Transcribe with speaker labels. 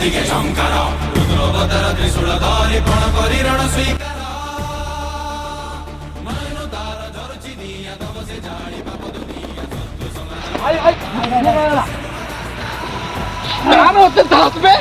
Speaker 1: ଦିଗେ ଝଙ୍କାର ରୁଦ୍ରବଦର ତ୍ରିଶୂଳ ଧରି ପଣ କରି ରଣ ସ୍ୱୀକାର ମନୁ ତାର ଧରୁଛି ନିଆଁ ଦବ ସେ ଜାଳି ପାପ ଦୁନିଆ ଶତ୍ରୁ ସମାଜ
Speaker 2: রাম হচ্ছে থাকবে